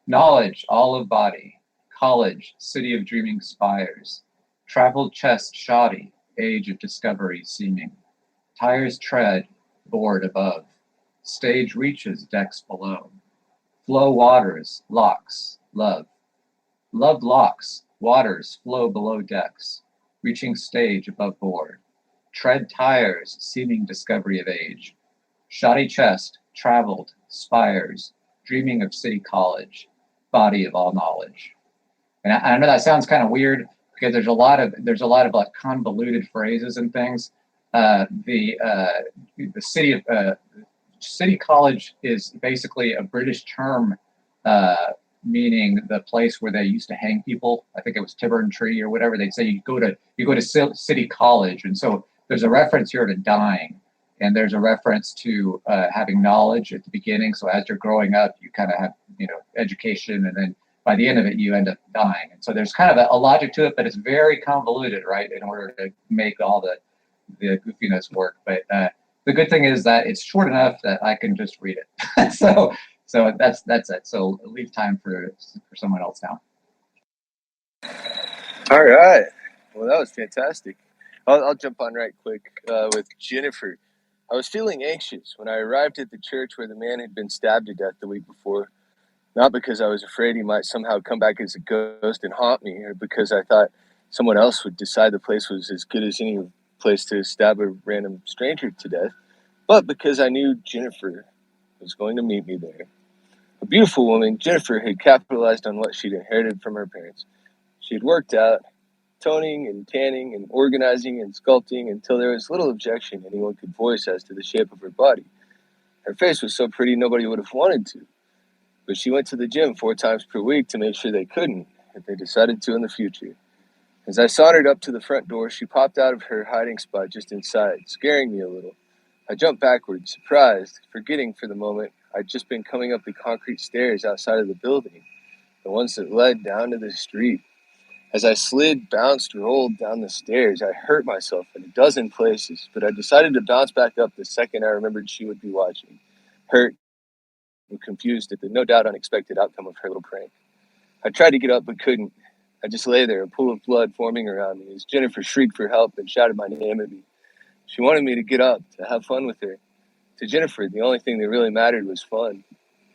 Knowledge, all of body, college, city of dreaming spires. Traveled chest shoddy, age of discovery seeming. Tires tread, board above. Stage reaches decks below. Flow waters, locks, love. Love locks, waters flow below decks, reaching stage above board. Tread tires, seeming discovery of age. Shoddy chest, traveled, spires, dreaming of city college, body of all knowledge. And I know that sounds kind of weird because there's a lot of like convoluted phrases and things. The city college is basically a British term meaning the place where they used to hang people. I think it was Tyburn Tree or whatever. They'd say you go to city college, and so there's a reference here to dying, and there's a reference to having knowledge at the beginning. So as you're growing up, you kind of have education, and then by the end of it, you end up dying. And so there's kind of a logic to it, but it's very convoluted, right? In order to make all the goofiness work, but the good thing is that it's short enough that I can just read it. so that's it. So leave time for someone else now. All right. Well, that was fantastic. I'll jump on right quick with Jennifer. I was feeling anxious when I arrived at the church where the man had been stabbed to death the week before. Not because I was afraid he might somehow come back as a ghost and haunt me, or because I thought someone else would decide the place was as good as any place to stab a random stranger to death, but because I knew Jennifer was going to meet me there. A beautiful woman, Jennifer had capitalized on what she'd inherited from her parents. She had worked out, toning and tanning and organizing and sculpting until there was little objection anyone could voice as to the shape of her body. Her face was so pretty nobody would have wanted to. But she went to the gym 4 times per week to make sure they couldn't, if they decided to in the future. As I sauntered up to the front door, she popped out of her hiding spot just inside, scaring me a little. I jumped backwards, surprised, forgetting for the moment I'd just been coming up the concrete stairs outside of the building, the ones that led down to the street. As I slid, bounced, rolled down the stairs, I hurt myself in a dozen places, but I decided to bounce back up the second I remembered she would be watching, hurt and confused at the no doubt unexpected outcome of her little prank. I tried to get up but couldn't. I just lay there, a pool of blood forming around me as Jennifer shrieked for help and shouted my name at me. She wanted me to get up, to have fun with her. To Jennifer, the only thing that really mattered was fun.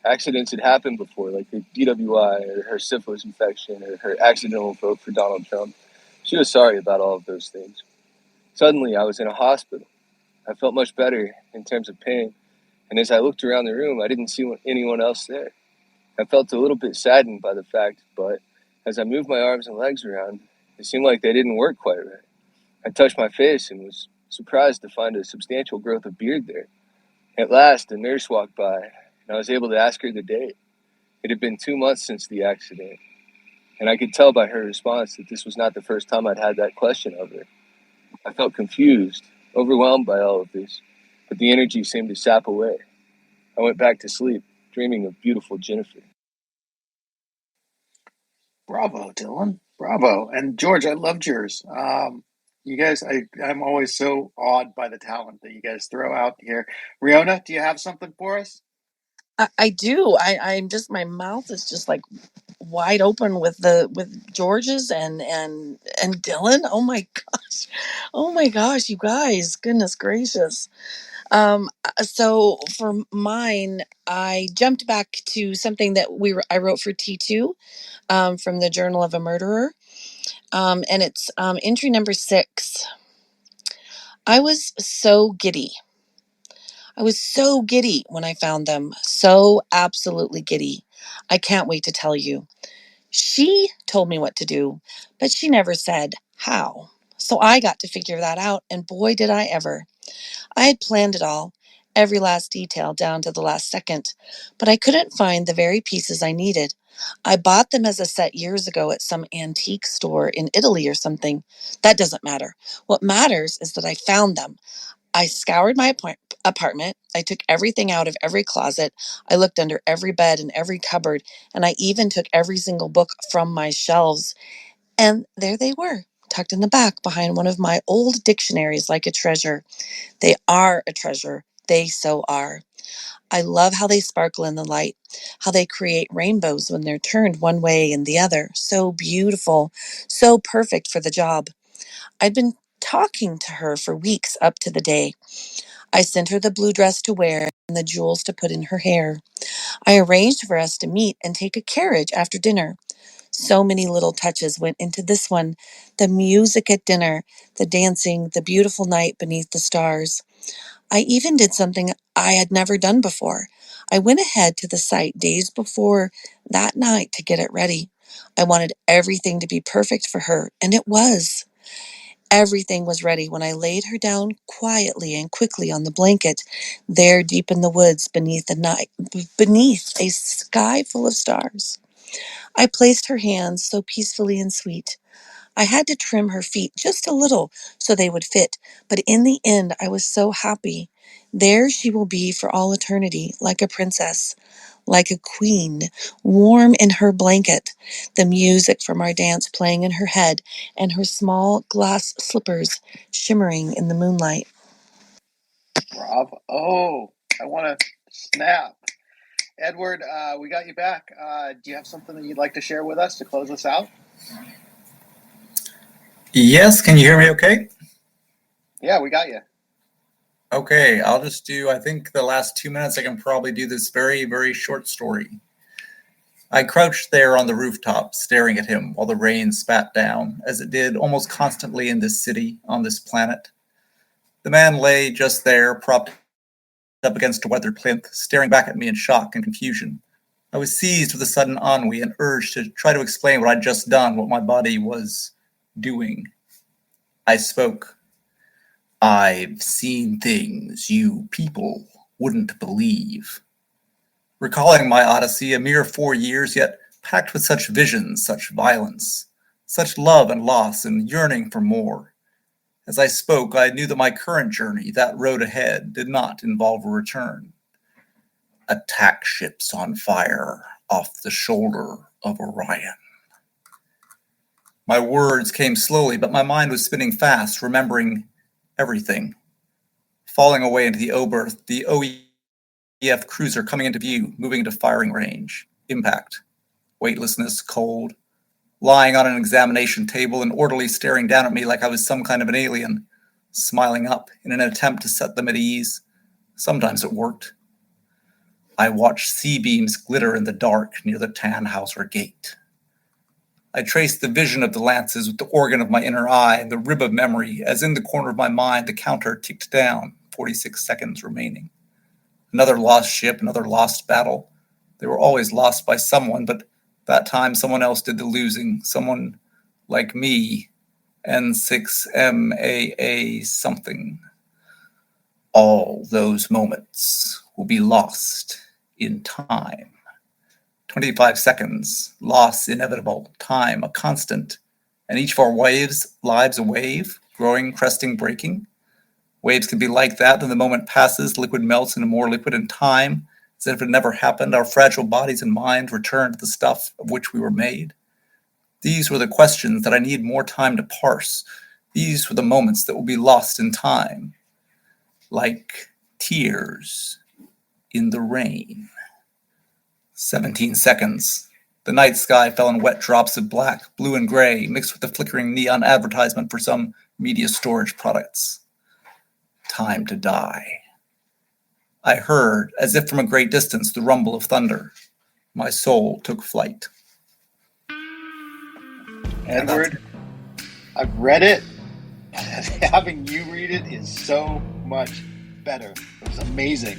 Accidents had happened before, like her DWI or her syphilis infection or her accidental vote for Donald Trump. She was sorry about all of those things. Suddenly, I was in a hospital. I felt much better in terms of pain, and as I looked around the room, I didn't see anyone else there. I felt a little bit saddened by the fact, but as I moved my arms and legs around, it seemed like they didn't work quite right. I touched my face and was surprised to find a substantial growth of beard there. At last, a nurse walked by, and I was able to ask her the date. It had been 2 months since the accident, and I could tell by her response that this was not the first time I'd had that question of her. I felt confused, overwhelmed by all of this, but the energy seemed to sap away. I went back to sleep, dreaming of beautiful Jennifer. Bravo, Dylan. Bravo. And George, I loved yours. You guys, I'm always so awed by the talent that you guys throw out here. Riona, do you have something for us? I do. I'm just, my mouth is just like wide open with George's and Dylan. Oh my gosh, you guys, goodness gracious. So for mine, I jumped back to something that I wrote for T2 from the Journal of a Murderer. And it's entry number 6. I was so giddy. I was so giddy when I found them. So absolutely giddy. I can't wait to tell you. She told me what to do, but she never said how. So I got to figure that out, and boy, did I ever. I had planned it all, every last detail down to the last second, but I couldn't find the very pieces I needed. I bought them as a set years ago at some antique store in Italy or something. That doesn't matter. What matters is that I found them. I scoured my apartment. I took everything out of every closet. I looked under every bed and every cupboard, and I even took every single book from my shelves. And there they were, tucked in the back behind one of my old dictionaries like a treasure. They are a treasure. They so are. I love how they sparkle in the light, how they create rainbows when they're turned one way and the other. So beautiful, so perfect for the job. I'd been talking to her for weeks up to the day. I sent her the blue dress to wear and the jewels to put in her hair. I arranged for us to meet and take a carriage after dinner. So many little touches went into this one: the music at dinner, the dancing, the beautiful night beneath the stars. I even did something I had never done before. I went ahead to the site days before that night to get it ready. I wanted everything to be perfect for her, and it was. Everything was ready when I laid her down quietly and quickly on the blanket, there deep in the woods beneath the night, beneath a sky full of stars. I placed her hands so peacefully and sweet. I had to trim her feet just a little so they would fit, but in the end I was so happy. There she will be for all eternity, like a princess, like a queen, warm in her blanket, the music from our dance playing in her head, and her small glass slippers shimmering in the moonlight. Bravo. Oh, I want to snap. Edward, we got you back. Do you have something that you'd like to share with us to close us out? Yes, can you hear me okay? Yeah, we got you. Okay, I'll just do, I think the last 2 minutes I can probably do this very, very short story. I crouched there on the rooftop, staring at him while the rain spat down, as it did almost constantly in this city, on this planet. The man lay just there, propped up against a weathered plinth, staring back at me in shock and confusion. I was seized with a sudden ennui and urge to try to explain what I'd just done, what my body was doing. I spoke. I've seen things you people wouldn't believe. Recalling my odyssey, a mere 4 years, yet packed with such visions, such violence, such love and loss and yearning for more. As I spoke, I knew that my current journey, that road ahead, did not involve a return. Attack ships on fire off the shoulder of Orion. My words came slowly, but my mind was spinning fast, remembering everything. Falling away into the O-berth, the OEF cruiser coming into view, moving into firing range. Impact. Weightlessness, cold. Lying on an examination table, an orderly staring down at me like I was some kind of an alien. Smiling up in an attempt to set them at ease. Sometimes it worked. I watched C-beams glitter in the dark near the Tannhauser gate. I traced the vision of the lances with the organ of my inner eye and the rib of memory, as in the corner of my mind the counter ticked down, 46 seconds remaining. Another lost ship, another lost battle. They were always lost by someone, but that time someone else did the losing, someone like me, N6MAA something. All those moments will be lost in time. 25 seconds, loss inevitable, time a constant, and each of our lives a wave, growing, cresting, breaking. Waves can be like that, then the moment passes, liquid melts into more liquid, and time, as if it never happened, our fragile bodies and minds return to the stuff of which we were made. These were the questions that I need more time to parse. These were the moments that will be lost in time, like tears in the rain. 17 seconds. The night sky fell in wet drops of black, blue, and gray, mixed with the flickering neon advertisement for some media storage products. Time to die. I heard, as if from a great distance, the rumble of thunder. My soul took flight. Edward, I've read it. Having you read it is so much better. It was amazing.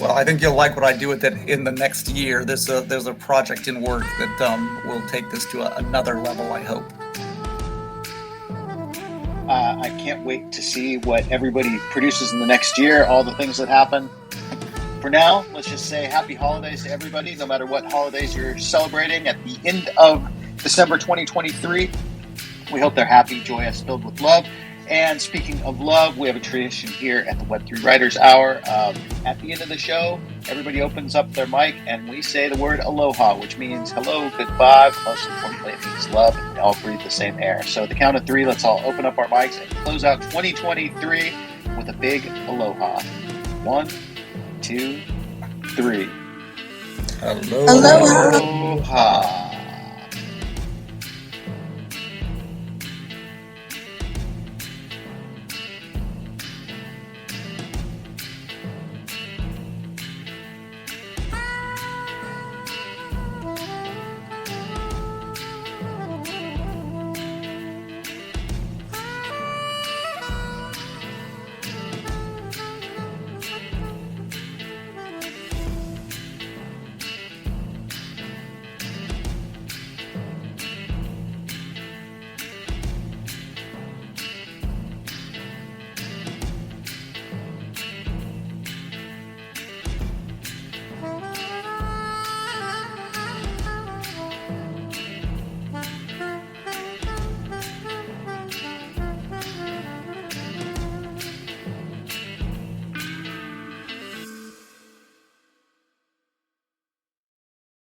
Well, I think you'll like what I do with it in the next year. There's a project in work that will take this to another level, I hope. I can't wait to see what everybody produces in the next year, all the things that happen. For now, let's just say happy holidays to everybody, no matter what holidays you're celebrating at the end of December 2023. We hope they're happy, joyous, filled with love. And speaking of love, we have a tradition here at the Web3 Writers Hour. At the end of the show, everybody opens up their mic and we say the word aloha, which means hello, goodbye, but most importantly, it means love, and we all breathe the same air. So at the count of three, let's all open up our mics and close out 2023 with a big aloha. 1, 2, 3. Aloha. Aloha.